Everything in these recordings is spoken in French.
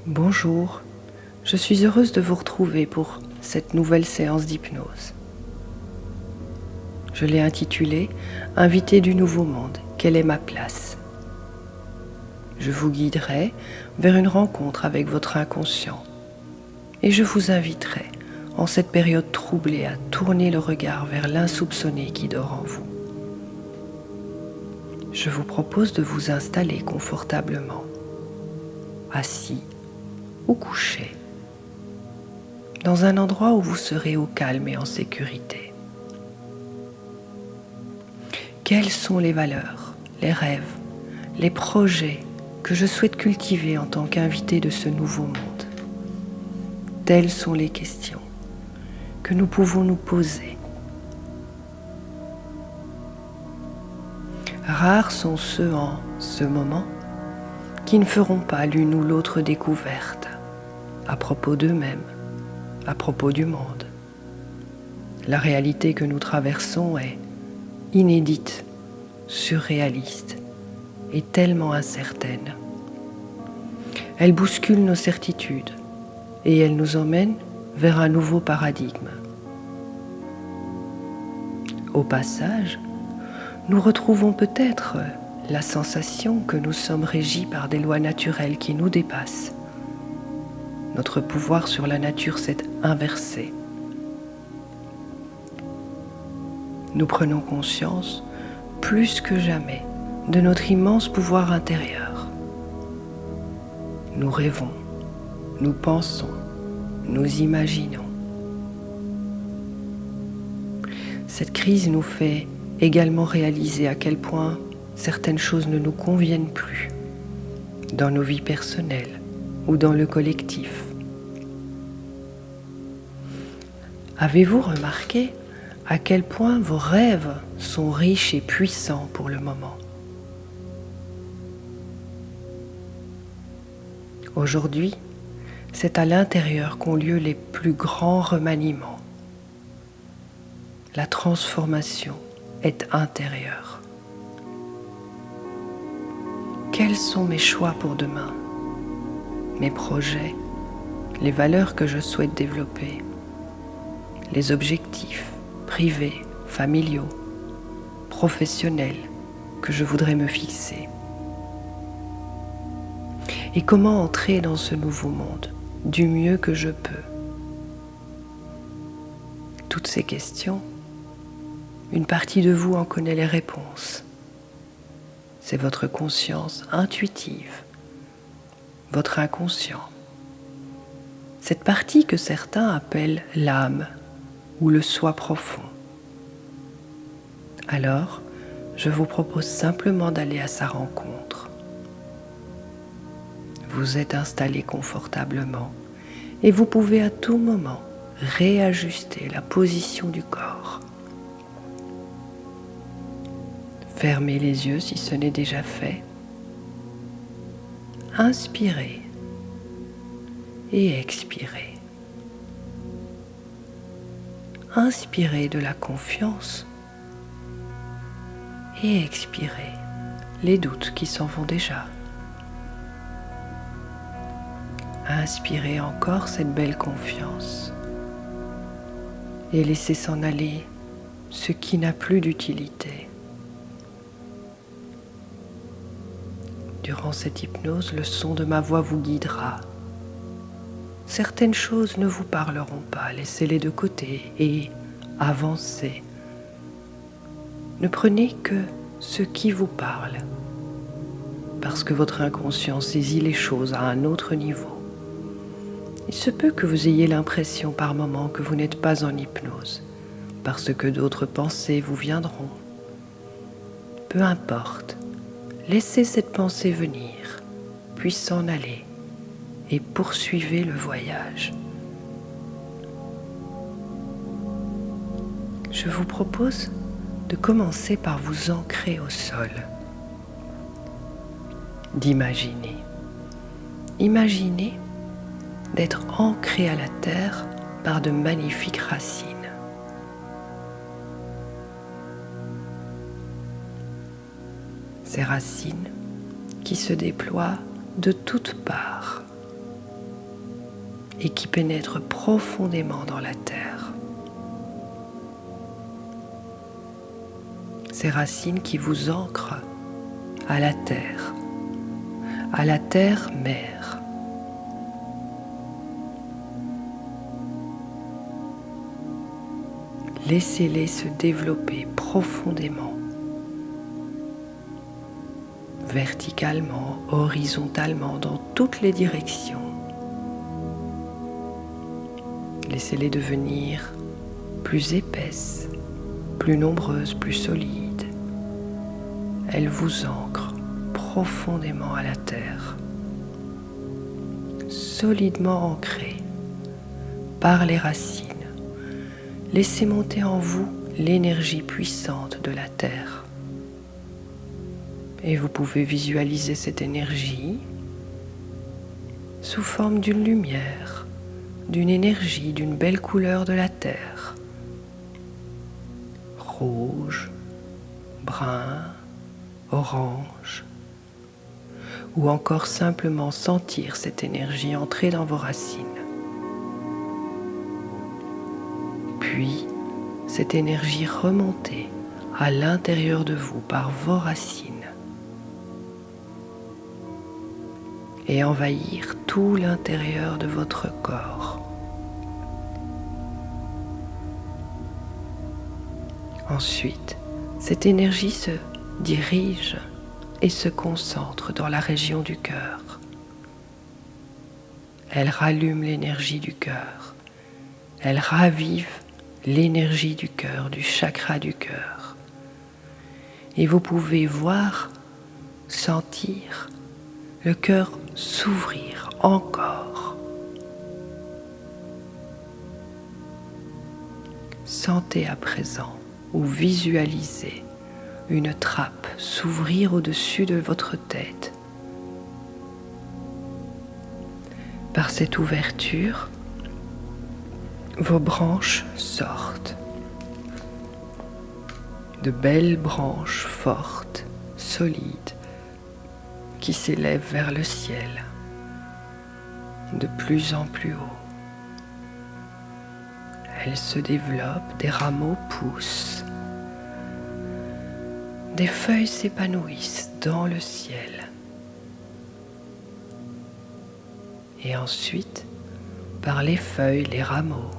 Bonjour, je suis heureuse de vous retrouver pour cette nouvelle séance d'hypnose. Je l'ai intitulée « Invité du nouveau monde, quelle est ma place ?» Je vous guiderai vers une rencontre avec votre inconscient et je vous inviterai, en cette période troublée, à tourner le regard vers l'insoupçonné qui dort en vous. Je vous propose de vous installer confortablement, assis ou couché, dans un endroit où vous serez au calme et en sécurité. Quelles sont les valeurs, les rêves, les projets que je souhaite cultiver en tant qu'invité de ce nouveau monde? Telles sont les questions que nous pouvons nous poser. Rares sont ceux en ce moment qui ne feront pas l'une ou l'autre découverte à propos d'eux-mêmes, à propos du monde. La réalité que nous traversons est inédite, surréaliste et tellement incertaine. Elle bouscule nos certitudes et elle nous emmène vers un nouveau paradigme. Au passage, nous retrouvons peut-être la sensation que nous sommes régis par des lois naturelles qui nous dépassent. Notre pouvoir sur la nature s'est inversé. Nous prenons conscience, plus que jamais, de notre immense pouvoir intérieur. Nous rêvons, nous pensons, nous imaginons. Cette crise nous fait également réaliser à quel point certaines choses ne nous conviennent plus, dans nos vies personnelles ou dans le collectif. Avez-vous remarqué à quel point vos rêves sont riches et puissants pour le moment? Aujourd'hui, c'est à l'intérieur qu'ont lieu les plus grands remaniements. La transformation est intérieure. Quels sont mes choix pour demain? Mes projets, les valeurs que je souhaite développer, les objectifs privés, familiaux, professionnels que je voudrais me fixer. Et comment entrer dans ce nouveau monde du mieux que je peux? Toutes ces questions, une partie de vous en connaît les réponses. C'est votre conscience intuitive, votre inconscient. Cette partie que certains appellent l'âme ou le soi profond. Alors, je vous propose simplement d'aller à sa rencontre. Vous êtes installé confortablement et vous pouvez à tout moment réajuster la position du corps. Fermez les yeux si ce n'est déjà fait. Inspirez et expirez. Inspirez de la confiance et expirez les doutes qui s'en vont déjà. Inspirez encore cette belle confiance et laissez s'en aller ce qui n'a plus d'utilité. Durant cette hypnose, le son de ma voix vous guidera. Certaines choses ne vous parleront pas, laissez-les de côté et avancez. Ne prenez que ce qui vous parle, parce que votre inconscient saisit les choses à un autre niveau. Il se peut que vous ayez l'impression par moments que vous n'êtes pas en hypnose, parce que d'autres pensées vous viendront. Peu importe, laissez cette pensée venir, puis s'en aller, et poursuivez le voyage. Je vous propose de commencer par vous ancrer au sol, d'imaginer. Imaginez d'être ancré à la terre par de magnifiques racines. Ces racines qui se déploient de toutes parts, et qui pénètre profondément dans la terre. Ces racines qui vous ancrent à la terre mère. Laissez-les se développer profondément, verticalement, horizontalement, dans toutes les directions. Laissez-les devenir plus épaisses, plus nombreuses, plus solides. Elles vous ancrent profondément à la terre, solidement ancrées par les racines. Laissez monter en vous l'énergie puissante de la terre. Et vous pouvez visualiser cette énergie sous forme d'une lumière, d'une énergie, d'une belle couleur de la terre. Rouge, brun, orange. Ou encore simplement sentir cette énergie entrer dans vos racines. Puis, cette énergie remonter à l'intérieur de vous par vos racines et envahir tout l'intérieur de votre corps. Ensuite, cette énergie se dirige et se concentre dans la région du cœur. Elle rallume l'énergie du cœur. Elle ravive l'énergie du cœur, du chakra du cœur. Et vous pouvez voir, sentir le cœur s'ouvrir encore. Sentez à présent ou visualisez une trappe s'ouvrir au-dessus de votre tête. Par cette ouverture, vos branches sortent. De belles branches fortes, solides, qui s'élèvent vers le ciel, de plus en plus haut. Elles se développent, des rameaux poussent, des feuilles s'épanouissent dans le ciel. Et ensuite, par les feuilles, les rameaux,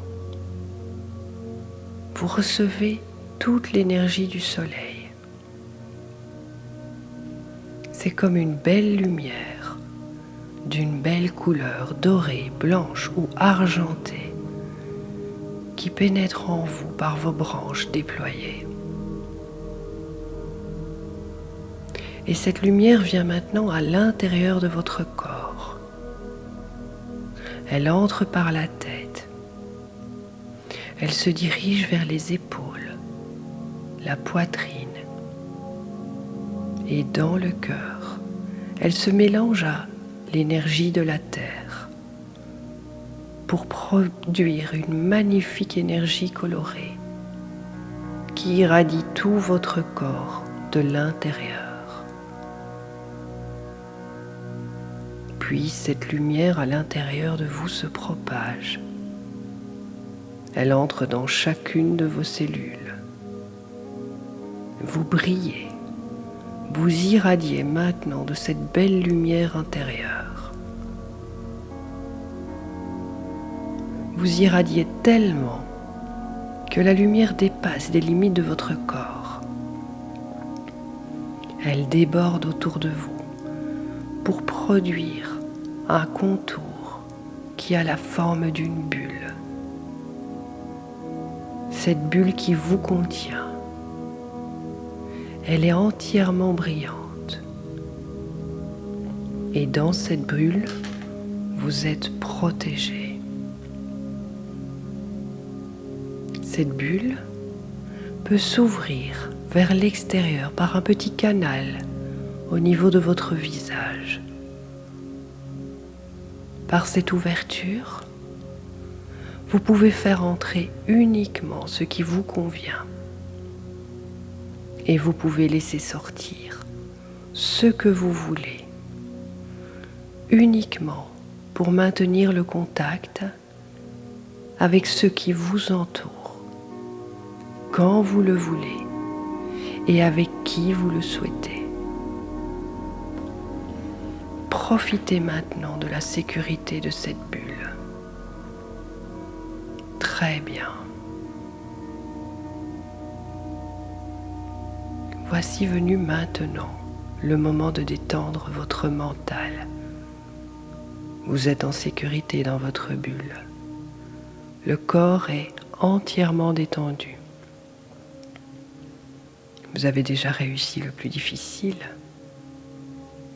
vous recevez toute l'énergie du soleil. C'est comme une belle lumière, d'une belle couleur dorée, blanche ou argentée, qui pénètre en vous par vos branches déployées. Et cette lumière vient maintenant à l'intérieur de votre corps. Elle entre par la tête. Elle se dirige vers les épaules, la poitrine et dans le cœur. Elle se mélange à l'énergie de la terre pour produire une magnifique énergie colorée qui irradie tout votre corps de l'intérieur. Puis cette lumière à l'intérieur de vous se propage. Elle entre dans chacune de vos cellules. Vous brillez, vous irradiez maintenant de cette belle lumière intérieure. Vous irradiez tellement que la lumière dépasse les limites de votre corps. Elle déborde autour de vous pour produire un contour qui a la forme d'une bulle. Cette bulle qui vous contient, elle est entièrement brillante. Et dans cette bulle, vous êtes protégé. Cette bulle peut s'ouvrir vers l'extérieur par un petit canal au niveau de votre visage. Par cette ouverture, vous pouvez faire entrer uniquement ce qui vous convient. Et vous pouvez laisser sortir ce que vous voulez, uniquement pour maintenir le contact avec ceux qui vous entourent, quand vous le voulez et avec qui vous le souhaitez. Profitez maintenant de la sécurité de cette bulle. Très bien. Voici venu maintenant le moment de détendre votre mental. Vous êtes en sécurité dans votre bulle. Le corps est entièrement détendu. Vous avez déjà réussi le plus difficile,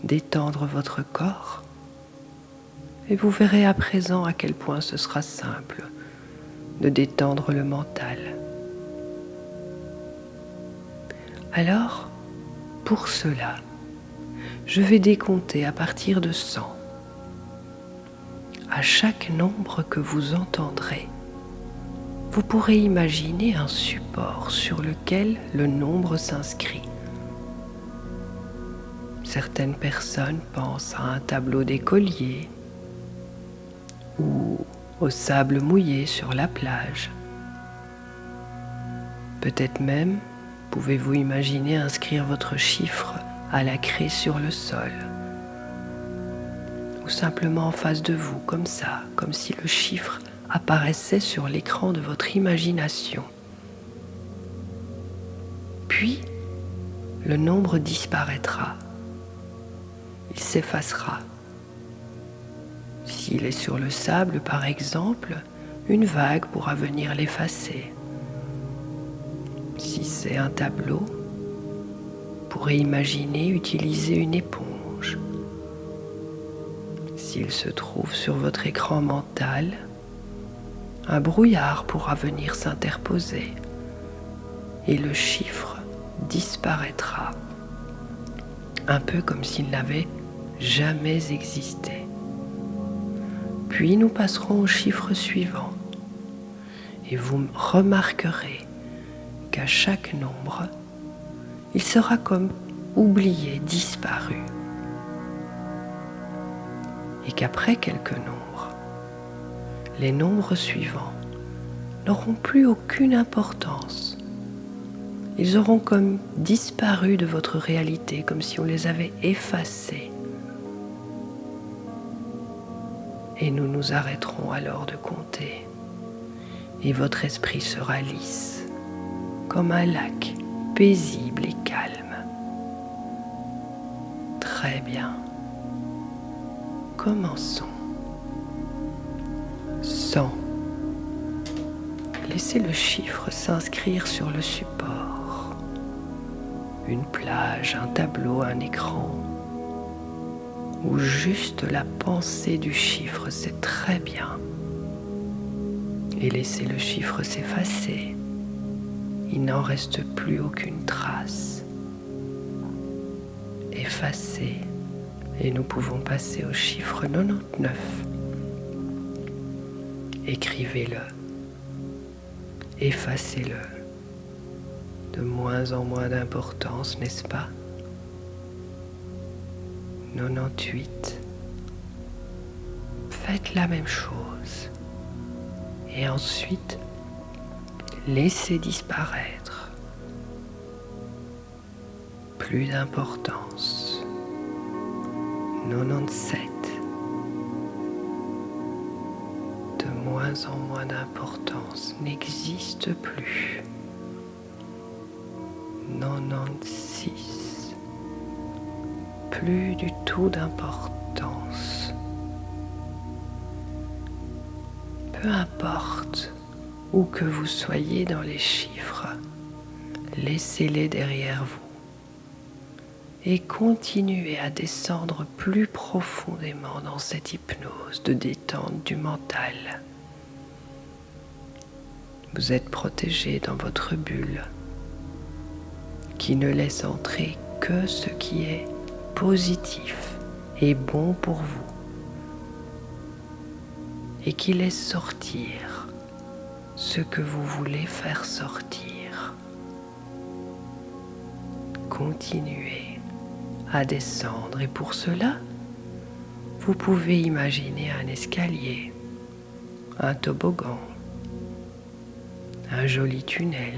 d'étendre votre corps. Et vous verrez à présent à quel point ce sera simple de détendre le mental. Alors, pour cela, je vais décompter à partir de 100. À chaque nombre que vous entendrez, vous pourrez imaginer un support sur lequel le nombre s'inscrit. Certaines personnes pensent à un tableau d'écolier ou au sable mouillé sur la plage. Peut-être même pouvez-vous imaginer inscrire votre chiffre à la craie sur le sol, ou simplement en face de vous, comme ça, comme si le chiffre apparaissait sur l'écran de votre imagination. Puis, le nombre disparaîtra. Il s'effacera. S'il est sur le sable, par exemple, une vague pourra venir l'effacer. Si c'est un tableau, vous pourrez imaginer utiliser une éponge. S'il se trouve sur votre écran mental, un brouillard pourra venir s'interposer et le chiffre disparaîtra, un peu comme s'il n'avait jamais existé. Puis nous passerons au chiffre suivant et vous remarquerez qu'à chaque nombre, il sera comme oublié, disparu. Et qu'après quelques nombres, les nombres suivants n'auront plus aucune importance. Ils auront comme disparu de votre réalité, comme si on les avait effacés. Et nous nous arrêterons alors de compter. Et votre esprit sera lisse, comme un lac, paisible et calme. Très bien. Commençons. 100. Laissez le chiffre s'inscrire sur le support. Une plage, un tableau, un écran. Ou juste la pensée du chiffre, c'est très bien. Et laissez le chiffre s'effacer. Il n'en reste plus aucune trace. Effacez. Et nous pouvons passer au chiffre 99. Écrivez-le. Effacez-le. De moins en moins d'importance, n'est-ce pas? 98. Faites la même chose. Et ensuite, laissez disparaître. Plus d'importance. 97. De moins en moins d'importance, n'existe plus. 96. Plus du tout d'importance. Peu importe où que vous soyez dans les chiffres, laissez-les derrière vous et continuez à descendre plus profondément dans cette hypnose de détente du mental. Vous êtes protégé dans votre bulle qui ne laisse entrer que ce qui est positif et bon pour vous et qui laisse sortir ce que vous voulez faire sortir. Continuez à descendre et pour cela, vous pouvez imaginer un escalier, un toboggan, un joli tunnel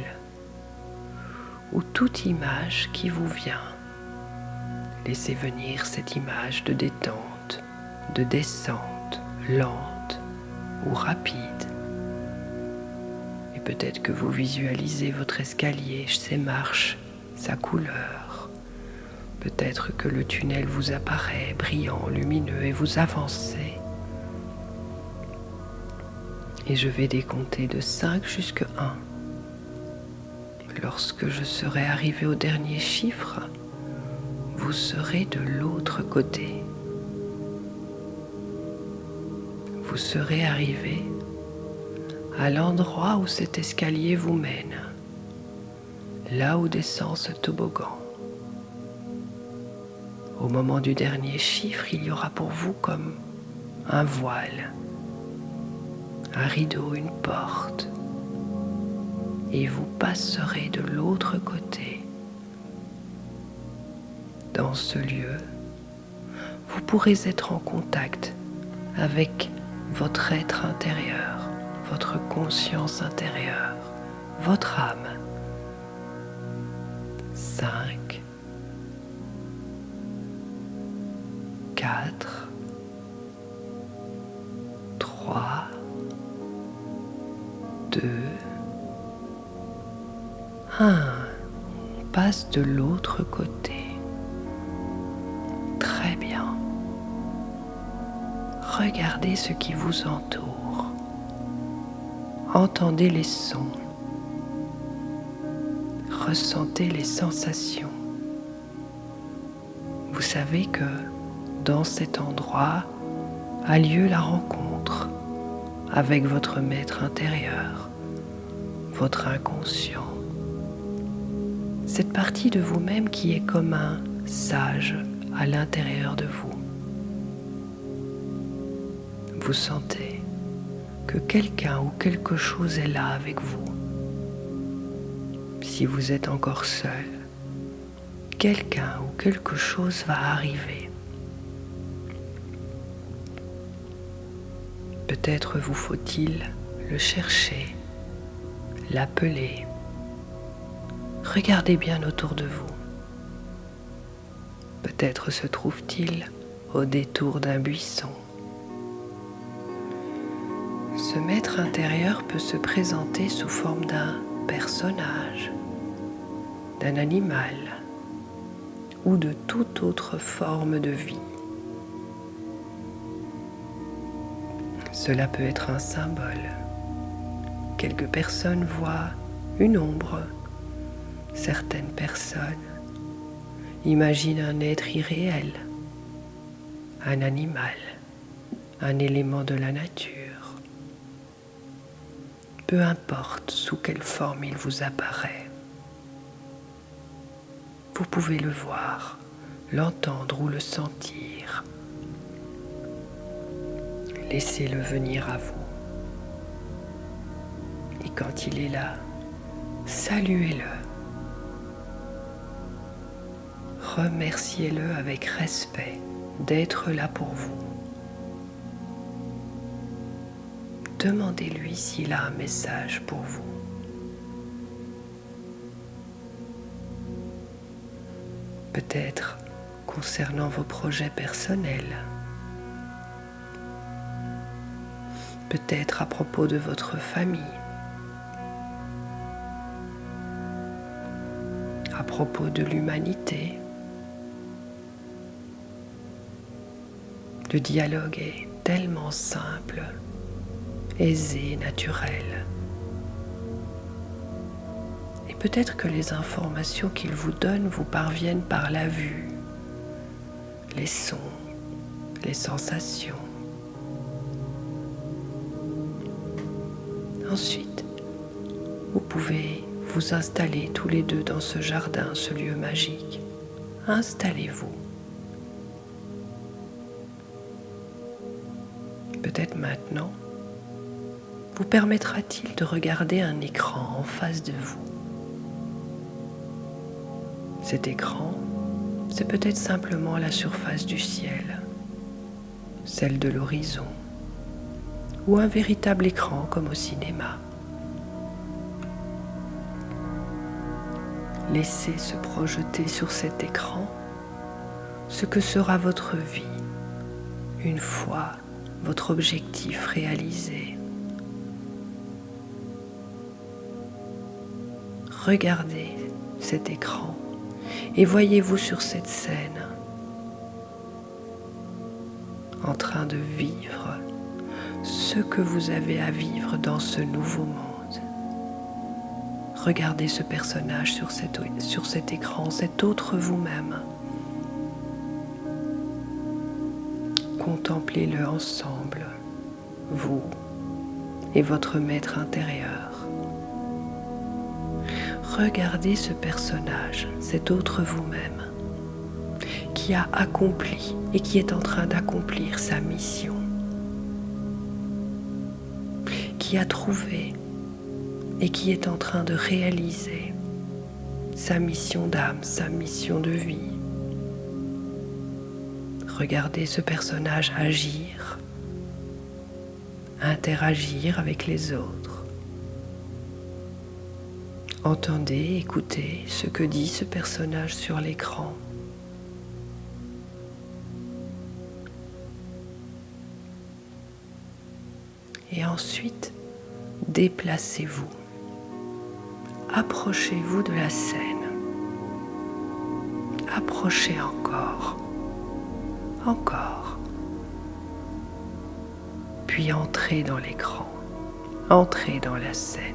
ou toute image qui vous vient. Laissez venir cette image de détente, de descente, lente ou rapide. Et peut-être que vous visualisez votre escalier, ses marches, sa couleur. Peut-être que le tunnel vous apparaît brillant, lumineux et vous avancez. Et je vais décompter de 5 jusqu'à 1. Lorsque je serai arrivé au dernier chiffre, vous serez de l'autre côté. Vous serez arrivé à l'endroit où cet escalier vous mène, là où descend ce toboggan. Au moment du dernier chiffre, il y aura pour vous comme un voile, un rideau, une porte, et vous passerez de l'autre côté. Dans ce lieu, vous pourrez être en contact avec votre être intérieur, votre conscience intérieure, votre âme. 5, 4, 3, 2, 1. On passe de l'autre côté. Très bien. Regardez ce qui vous entoure. Entendez les sons. Ressentez les sensations. Vous savez que dans cet endroit a lieu la rencontre avec votre maître intérieur, votre inconscient. Cette partie de vous-même qui est comme un sage à l'intérieur de vous. Vous sentez que quelqu'un ou quelque chose est là avec vous. Si vous êtes encore seul, quelqu'un ou quelque chose va arriver. Peut-être vous faut-il le chercher, l'appeler. Regardez bien autour de vous. Peut-être se trouve-t-il au détour d'un buisson. Ce maître intérieur peut se présenter sous forme d'un personnage, d'un animal ou de toute autre forme de vie. Cela peut être un symbole. Quelques personnes voient une ombre. Certaines personnes imaginent un être irréel, un animal, un élément de la nature. Peu importe sous quelle forme il vous apparaît, vous pouvez le voir, l'entendre ou le sentir. Laissez-le venir à vous. Et quand il est là, saluez-le. Remerciez-le avec respect d'être là pour vous. Demandez-lui s'il a un message pour vous. Peut-être concernant vos projets personnels. Peut-être à propos de votre famille. À propos de l'humanité. Le dialogue est tellement simple, aisé, naturel. Et peut-être que les informations qu'il vous donne vous parviennent par la vue, les sons, les sensations. Ensuite, vous pouvez vous installer tous les deux dans ce jardin, ce lieu magique. Installez-vous. Peut-être maintenant, vous permettra-t-il de regarder un écran en face de vous. Cet écran, c'est peut-être simplement la surface du ciel, celle de l'horizon, ou un véritable écran comme au cinéma. Laissez se projeter sur cet écran ce que sera votre vie une fois votre objectif réalisé. Regardez cet écran et voyez-vous sur cette scène en train de vivre ce que vous avez à vivre dans ce nouveau monde. Regardez ce personnage sur cet écran, cet autre vous-même. Contemplez-le ensemble, vous et votre maître intérieur. Regardez ce personnage, cet autre vous-même, qui a accompli et qui est en train d'accomplir sa mission, qui a trouvé et qui est en train de réaliser sa mission d'âme, sa mission de vie. Regardez ce personnage agir, interagir avec les autres. Entendez, écoutez ce que dit ce personnage sur l'écran. Et ensuite, déplacez-vous. Approchez-vous de la scène. Approchez encore. Encore. Puis entrez dans l'écran. Entrez dans la scène.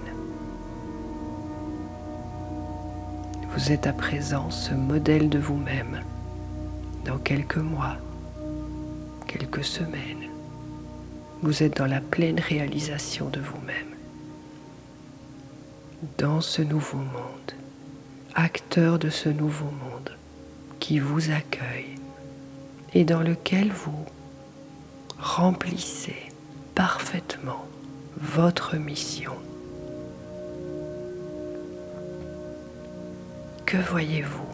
Vous êtes à présent ce modèle de vous-même. Dans quelques mois, quelques semaines, vous êtes dans la pleine réalisation de vous-même. Dans ce nouveau monde, acteur de ce nouveau monde qui vous accueille et dans lequel vous remplissez parfaitement votre mission. Que voyez-vous?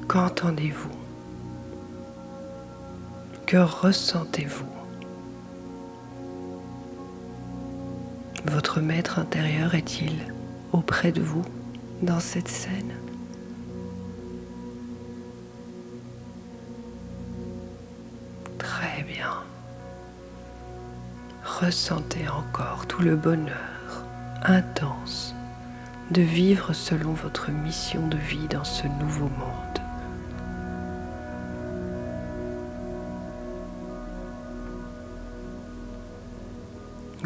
Qu'entendez-vous? Que ressentez-vous? Votre maître intérieur est-il auprès de vous dans cette scène? Très bien. Ressentez encore tout le bonheur intense de vivre selon votre mission de vie dans ce nouveau monde.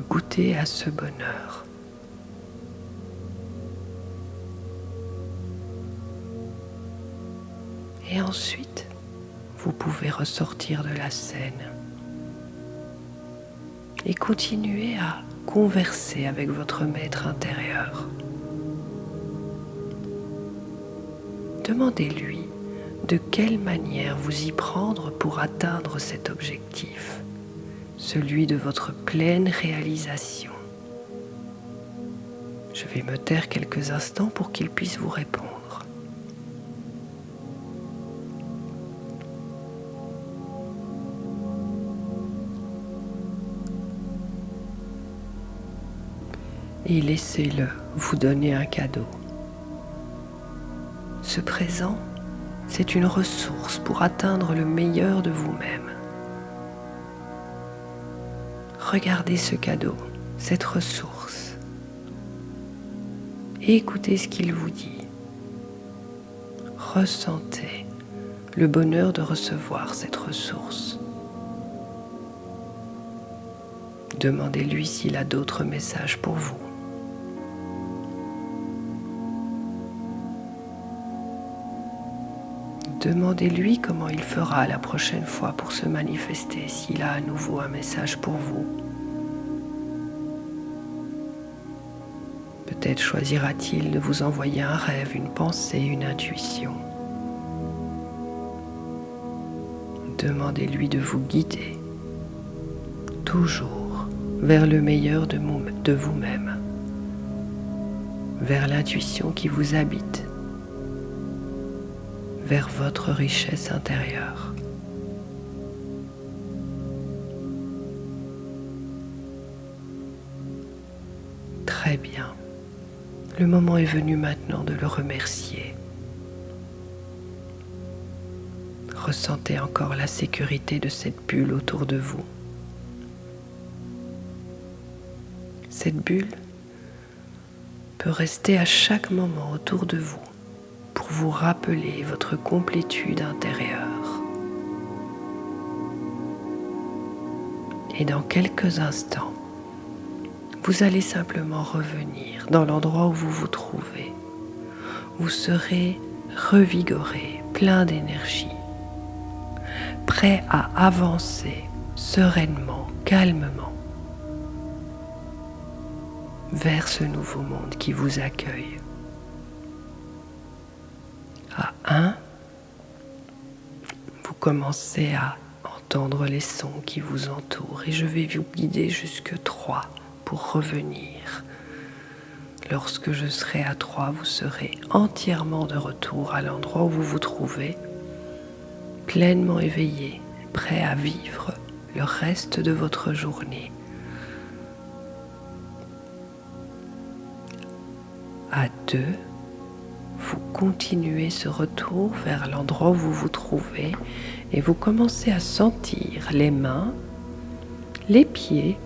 Goûtez à ce bonheur. Et ensuite, vous pouvez ressortir de la scène et continuer à converser avec votre maître intérieur. Demandez-lui de quelle manière vous y prendre pour atteindre cet objectif, celui de votre pleine réalisation. Je vais me taire quelques instants pour qu'il puisse vous répondre. Et laissez-le vous donner un cadeau. Ce présent, c'est une ressource pour atteindre le meilleur de vous-même. Regardez ce cadeau, cette ressource, et écoutez ce qu'il vous dit. Ressentez le bonheur de recevoir cette ressource. Demandez-lui s'il a d'autres messages pour vous. Demandez-lui comment il fera la prochaine fois pour se manifester, s'il a à nouveau un message pour vous. Peut-être choisira-t-il de vous envoyer un rêve, une pensée, une intuition. Demandez-lui de vous guider, toujours vers le meilleur de vous-même, vers l'intuition qui vous habite, vers votre richesse intérieure. Très bien. Le moment est venu maintenant de le remercier. Ressentez encore la sécurité de cette bulle autour de vous. Cette bulle peut rester à chaque moment autour de vous pour vous rappeler votre complétude intérieure. Et dans quelques instants, vous allez simplement revenir dans l'endroit où vous vous trouvez. Vous serez revigoré, plein d'énergie, prêt à avancer sereinement, calmement vers ce nouveau monde qui vous accueille. À 1, vous commencez à entendre les sons qui vous entourent et je vais vous guider jusque 3 pour revenir. Lorsque je serai à 3, vous serez entièrement de retour à l'endroit où vous vous trouvez, pleinement éveillé, prêt à vivre le reste de votre journée. À 2, vous continuez ce retour vers l'endroit où vous vous trouvez et vous commencez à sentir les mains, les pieds,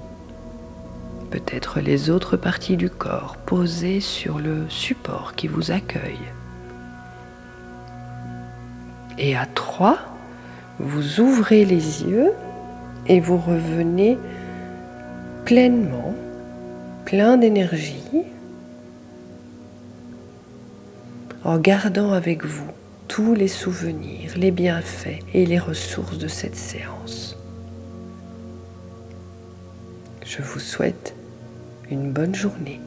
peut-être les autres parties du corps posées sur le support qui vous accueille. Et à 3, vous ouvrez les yeux et vous revenez pleinement, plein d'énergie, en gardant avec vous tous les souvenirs, les bienfaits et les ressources de cette séance. Je vous souhaite une bonne journée.